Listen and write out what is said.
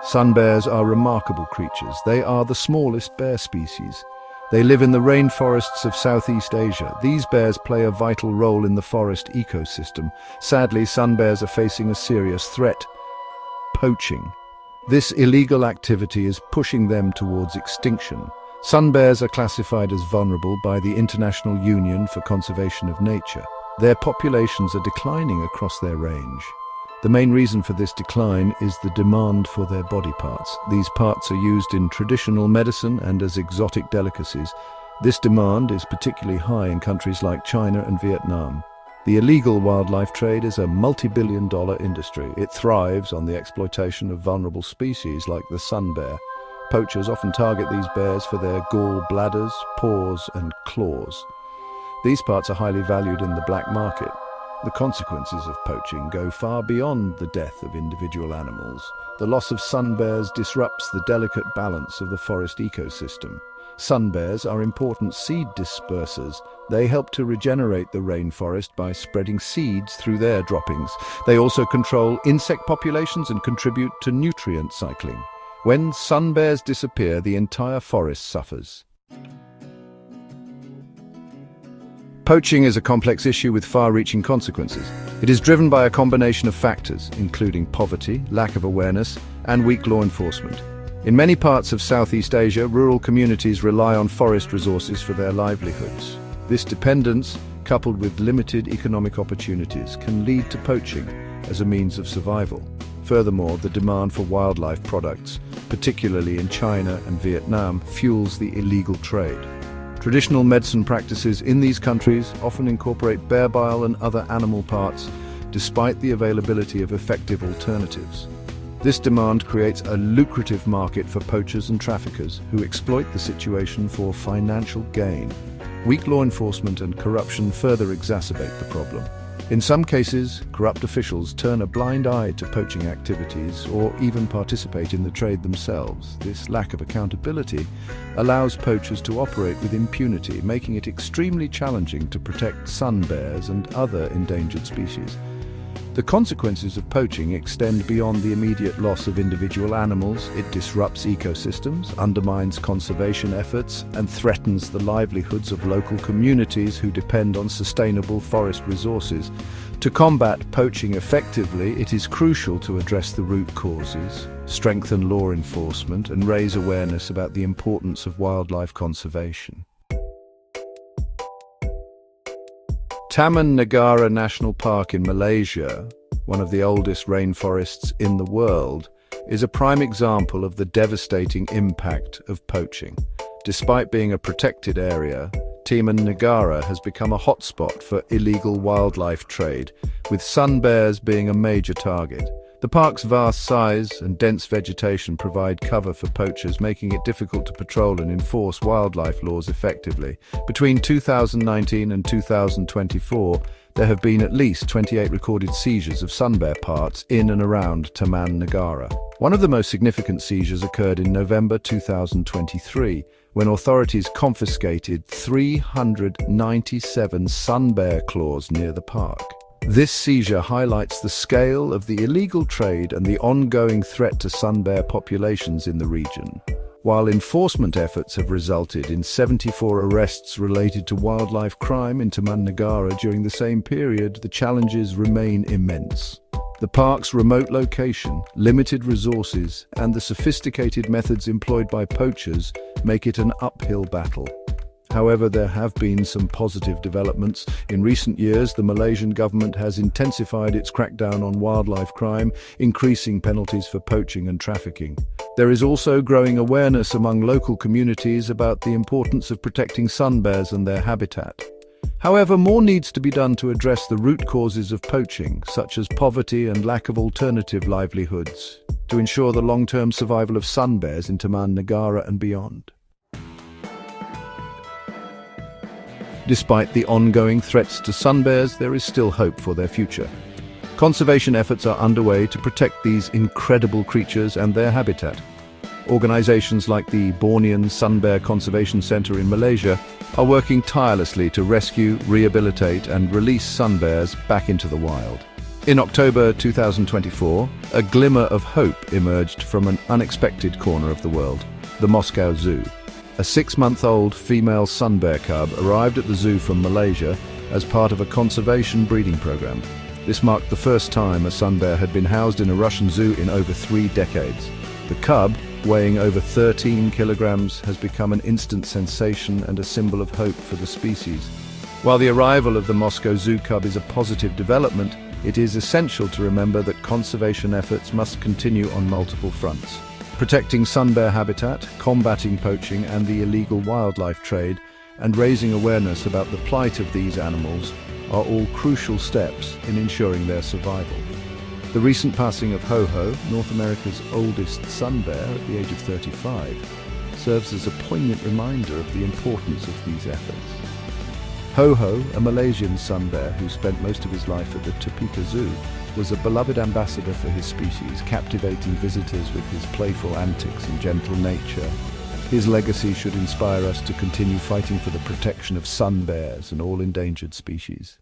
Sun bears are remarkable creatures. They are the smallest bear species. They live in the rainforests of Southeast Asia. These bears play a vital role in the forest ecosystem. Sadly, sun bears are facing a serious threat: poaching. This illegal activity is pushing them towards extinction. Sun bears are classified as vulnerable by the International Union for Conservation of Nature. Their populations are declining across their range. The main reason for this decline is the demand for their body parts. These parts are used in traditional medicine and as exotic delicacies. This demand is particularly high in countries like China and Vietnam. The illegal wildlife trade is a multi-billion-dollar industry. It thrives on the exploitation of vulnerable species like the sun bear. Poachers often target these bears for their gall bladders, paws, and claws. These parts are highly valued in the black market. The consequences of poaching go far beyond the death of individual animals. The loss of sun bears disrupts the delicate balance of the forest ecosystem. Sun bears are important seed dispersers. They help to regenerate the rainforest by spreading seeds through their droppings. They also control insect populations and contribute to nutrient cycling. When sun bears disappear, the entire forest suffers. Poaching is a complex issue with far-reaching consequences. It is driven by a combination of factors, including poverty, lack of awareness, and weak law enforcement. In many parts of Southeast Asia, rural communities rely on forest resources for their livelihoods. This dependence, coupled with limited economic opportunities, can lead to poaching as a means of survival. Furthermore, the demand for wildlife products, particularly in China and Vietnam, fuels the illegal trade. Traditional medicine practices in these countries often incorporate bear bile and other animal parts, despite the availability of effective alternatives. This demand creates a lucrative market for poachers and traffickers who exploit the situation for financial gain. Weak law enforcement and corruption further exacerbate the problem. In some cases, corrupt officials turn a blind eye to poaching activities or even participate in the trade themselves. This lack of accountability allows poachers to operate with impunity, making it extremely challenging to protect sun bears and other endangered species. The consequences of poaching extend beyond the immediate loss of individual animals. It disrupts ecosystems, undermines conservation efforts, and threatens the livelihoods of local communities who depend on sustainable forest resources. To combat poaching effectively, it is crucial to address the root causes, strengthen law enforcement, and raise awareness about the importance of wildlife conservation. Taman Negara National Park in Malaysia, one of the oldest rainforests in the world, is a prime example of the devastating impact of poaching. Despite being a protected area, Taman Negara has become a hotspot for illegal wildlife trade, with sun bears being a major target. The park's vast size and dense vegetation provide cover for poachers, making it difficult to patrol and enforce wildlife laws effectively. Between 2019 and 2024, there have been at least 28 recorded seizures of sun bear parts in and around Taman Negara. One of the most significant seizures occurred in November 2023, when authorities confiscated 397 sun bear claws near the park. This seizure highlights the scale of the illegal trade and the ongoing threat to sun bear populations in the region. While enforcement efforts have resulted in 74 arrests related to wildlife crime in Taman Negara during the same period, the challenges remain immense. The park's remote location, limited resources, and the sophisticated methods employed by poachers make it an uphill battle. However, there have been some positive developments. In recent years, the Malaysian government has intensified its crackdown on wildlife crime, increasing penalties for poaching and trafficking. There is also growing awareness among local communities about the importance of protecting sun bears and their habitat. However, more needs to be done to address the root causes of poaching, such as poverty and lack of alternative livelihoods, to ensure the long-term survival of sun bears in Taman Negara and beyond. Despite the ongoing threats to sun bears, there is still hope for their future. Conservation efforts are underway to protect these incredible creatures and their habitat. Organizations like the Bornean Sun Bear Conservation Center in Malaysia are working tirelessly to rescue, rehabilitate, and release sun bears back into the wild. In October 2024, a glimmer of hope emerged from an unexpected corner of the world, the Moscow Zoo. A 6-month-old female sun bear cub arrived at the zoo from Malaysia as part of a conservation breeding program. This marked the first time a sun bear had been housed in a Russian zoo in over 3 decades. The cub, weighing over 13 kilograms, has become an instant sensation and a symbol of hope for the species. While the arrival of the Moscow Zoo cub is a positive development, it is essential to remember that conservation efforts must continue on multiple fronts. Protecting sun bear habitat, combating poaching and the illegal wildlife trade, and raising awareness about the plight of these animals are all crucial steps in ensuring their survival. The recent passing of Ho-Ho, North America's oldest sun bear at the age of 35, serves as a poignant reminder of the importance of these efforts. Ho-Ho, a Malaysian sun bear who spent most of his life at the Topeka Zoo, was a beloved ambassador for his species, captivating visitors with his playful antics and gentle nature. His legacy should inspire us to continue fighting for the protection of sun bears and all endangered species.